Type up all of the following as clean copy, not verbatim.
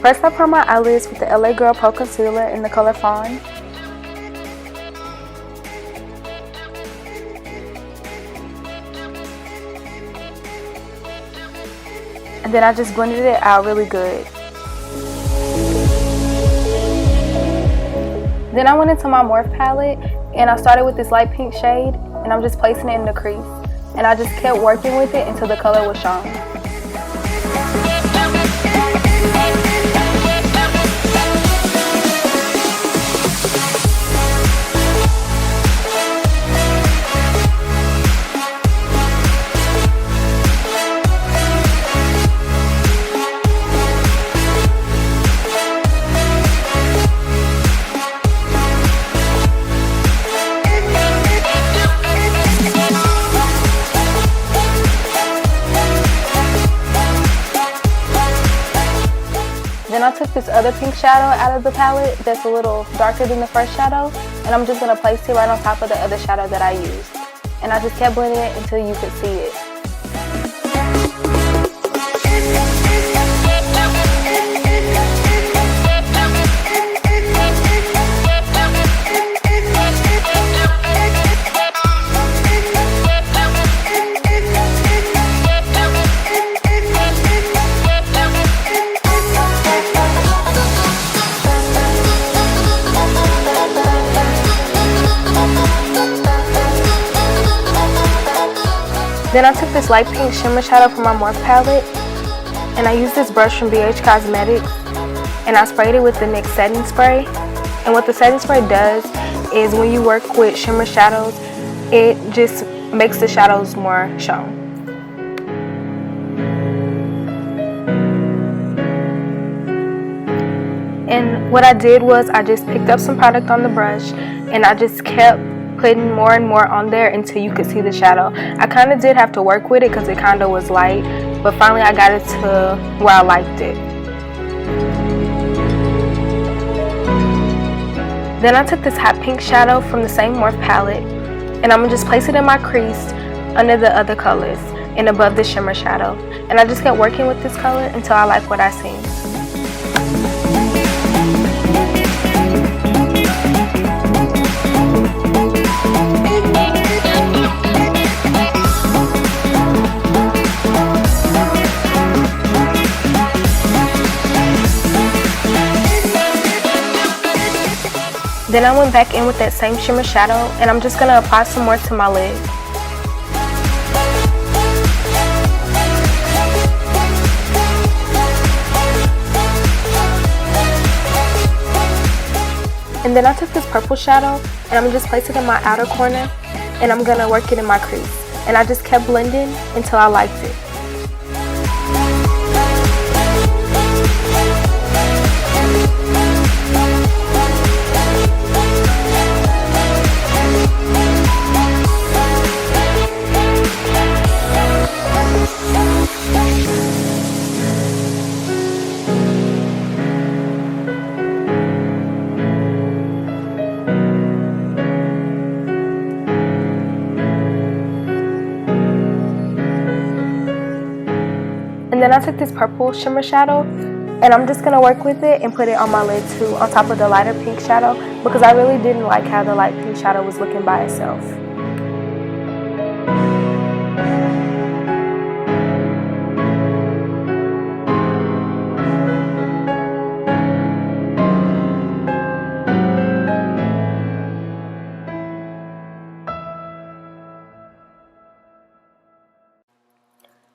First, I prime my eyelids with the LA Girl Pro Concealer in the color Fawn. And then I just blended it out really good. Then I went into my Morphe palette and I started with this light pink shade and I'm just placing it in the crease. And I just kept working with it until the color was shown. Then I took this other pink shadow out of the palette that's a little darker than the first shadow, and I'm just going to place it right on top of the other shadow that I used. And I just kept blending it until you could see it. Then I took this light pink shimmer shadow from my Morphe palette and I used this brush from BH Cosmetics and I sprayed it with the NYX setting spray. And what the setting spray does is when you work with shimmer shadows, it just makes the shadows more shown. And what I did was I just picked up some product on the brush and I just kept putting more and more on there until you could see the shadow. I kind of did have to work with it because it kind of was light, but finally I got it to where I liked it. Then I took this hot pink shadow from the same Morphe palette and I'm going to just place it in my crease under the other colors and above the shimmer shadow. And I just kept working with this color until I like what I seen. Then I went back in with that same shimmer shadow and I'm just going to apply some more to my lid. And then I took this purple shadow and I'm going to just place it in my outer corner and I'm going to work it in my crease. And I just kept blending until I liked it. And then I took this purple shimmer shadow and I'm just going to work with it and put it on my lid too, on top of the lighter pink shadow, because I really didn't like how the light pink shadow was looking by itself.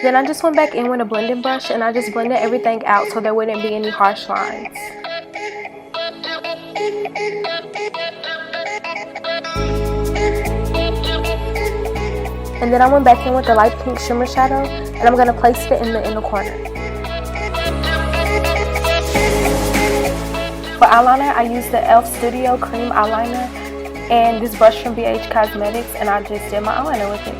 Then I just went back in with a blending brush and I just blended everything out so there wouldn't be any harsh lines. And then I went back in with the light pink shimmer shadow and I'm going to place it in the inner corner. For eyeliner, I used the e.l.f. Studio Cream Eyeliner and this brush from BH Cosmetics, and I just did my eyeliner with it.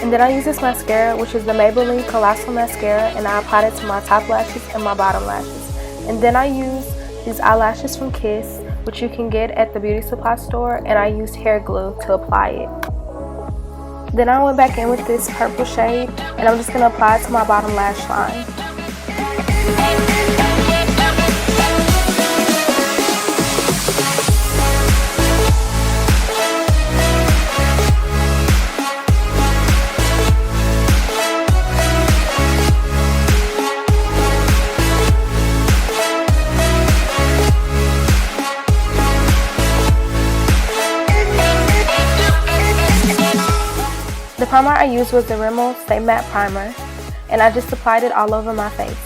And then I use this mascara, which is the Maybelline Colossal mascara, and I applied it to my top lashes and my bottom lashes. And then I use these eyelashes from Kiss, which you can get at the beauty supply store, and I used hair glue to apply it. Then I went back in with this purple shade, and I'm just going to apply it to my bottom lash line. The primer I used was the Rimmel Stay Matte Primer, and I just applied it all over my face.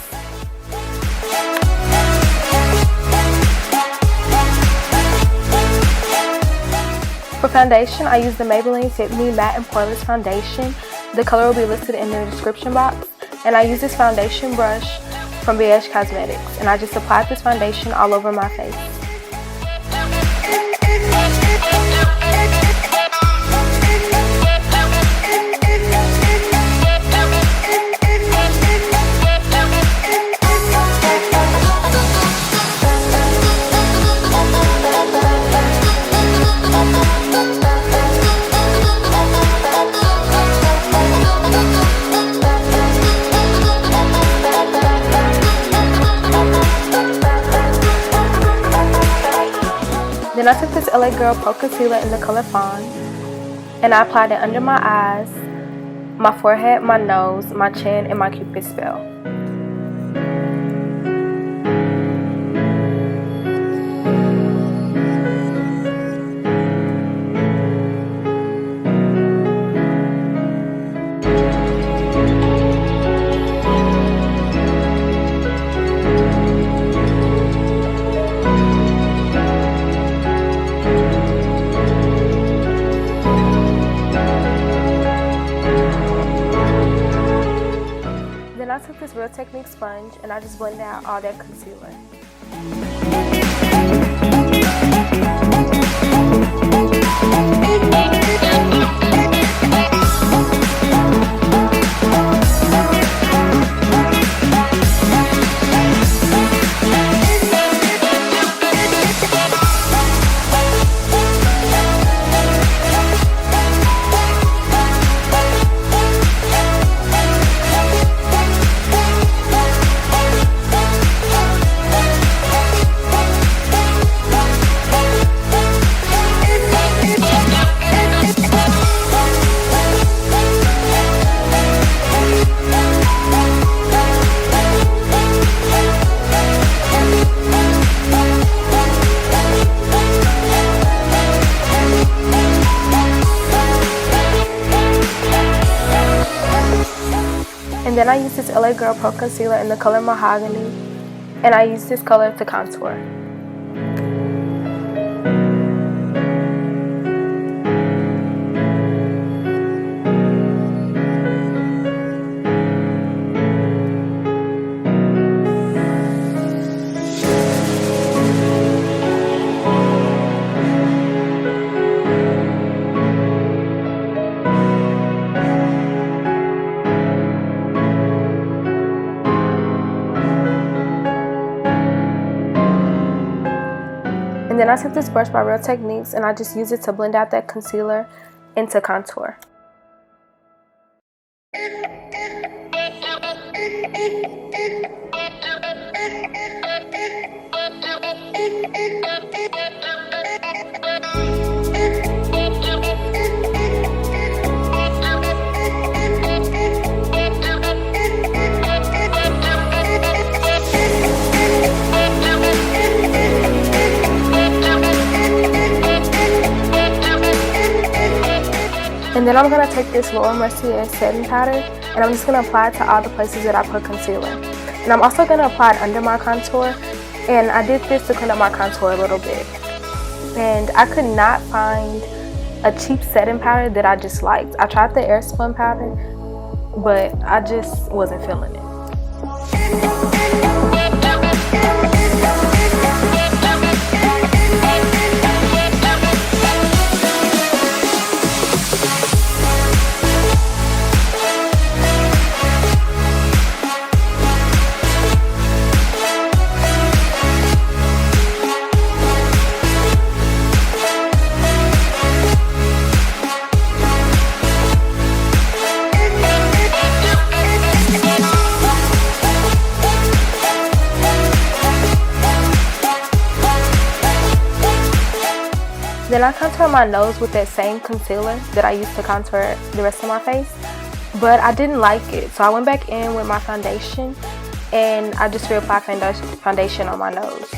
For foundation, I used the Maybelline Fit Me Matte and Pore-less Foundation. The color will be listed in the description box. And I used this foundation brush from BH Cosmetics, and I just applied this foundation all over my face. Then I took this LA Girl Pro Concealer in the color Fawn, and I applied it under my eyes, my forehead, my nose, my chin, and my Cupid's bell. Then I took this Real Technique sponge and I just blended out all that concealer. And then I used this LA Girl Pro Concealer in the color Mahogany, and I used this color to contour. And then I took this brush by Real Techniques and I just used it to blend out that concealer into contour. And then I'm going to take this Mercier setting powder and I'm just going to apply it to all the places that I put concealer. And I'm also going to apply it under my contour, and I did this to clean up my contour a little bit. And I could not find a cheap setting powder that I just liked. I tried the Airspun powder, but I just wasn't feeling it. Then I contour my nose with that same concealer that I used to contour the rest of my face, but I didn't like it, so I went back in with my foundation and I just reapplied foundation on my nose.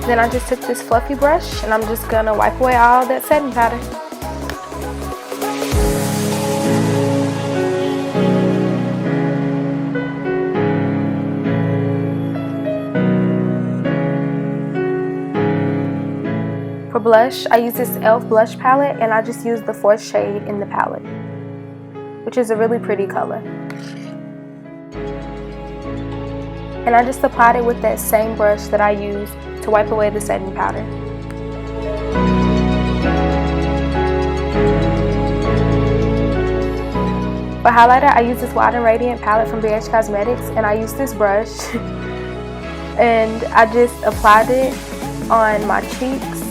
Then I just took this fluffy brush and I'm just gonna wipe away all that setting powder. For blush, I use this e.l.f. blush palette and I just use the 4th shade in the palette, which is a really pretty color. And I just applied it with that same brush that I used to wipe away the setting powder. For highlighter, I use this Wild and Radiant palette from BH Cosmetics, and I use this brush and I just applied it on my cheeks.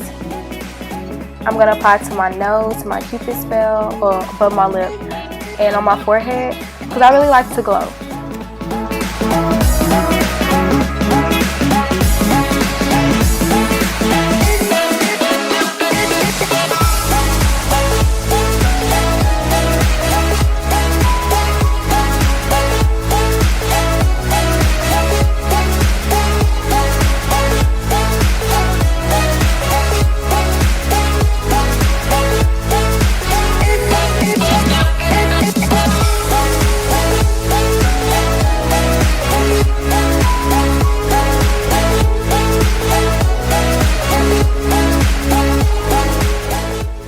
I'm going to apply it to my nose, to my Cupid's bell, or above my lip, and on my forehead, because I really like to glow.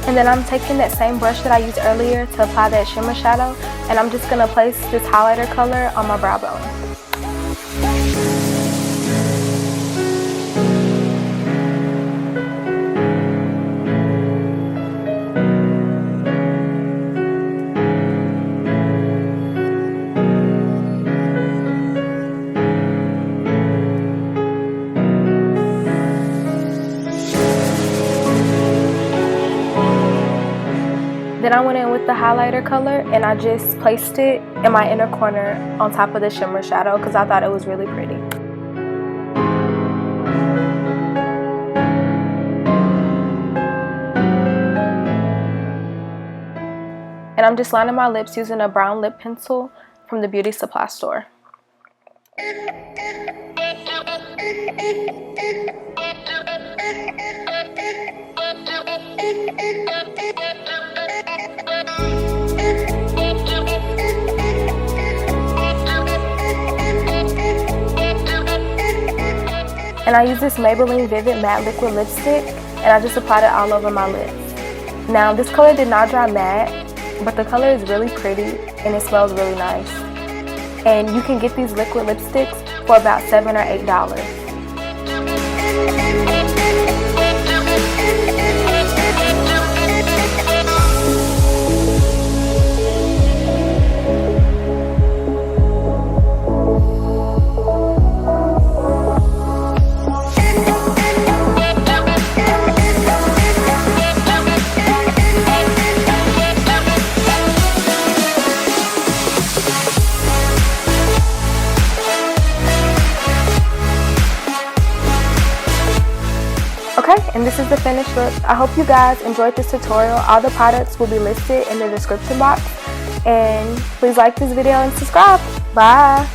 And then I'm taking that same brush that I used earlier to apply that shimmer shadow, and I'm just going to place this highlighter color on my brow bone. Then I went in with the highlighter color and I just placed it in my inner corner on top of the shimmer shadow because I thought it was really pretty. And I'm just lining my lips using a brown lip pencil from the beauty supply store. And I use this Maybelline Vivid Matte Liquid Lipstick, and I just applied it all over my lips. Now, this color did not dry matte, but the color is really pretty, and it smells really nice. And you can get these liquid lipsticks for about $7 or $8. Okay, and this is the finished look. I hope you guys enjoyed this tutorial. All the products will be listed in the description box. And please like this video and subscribe. Bye!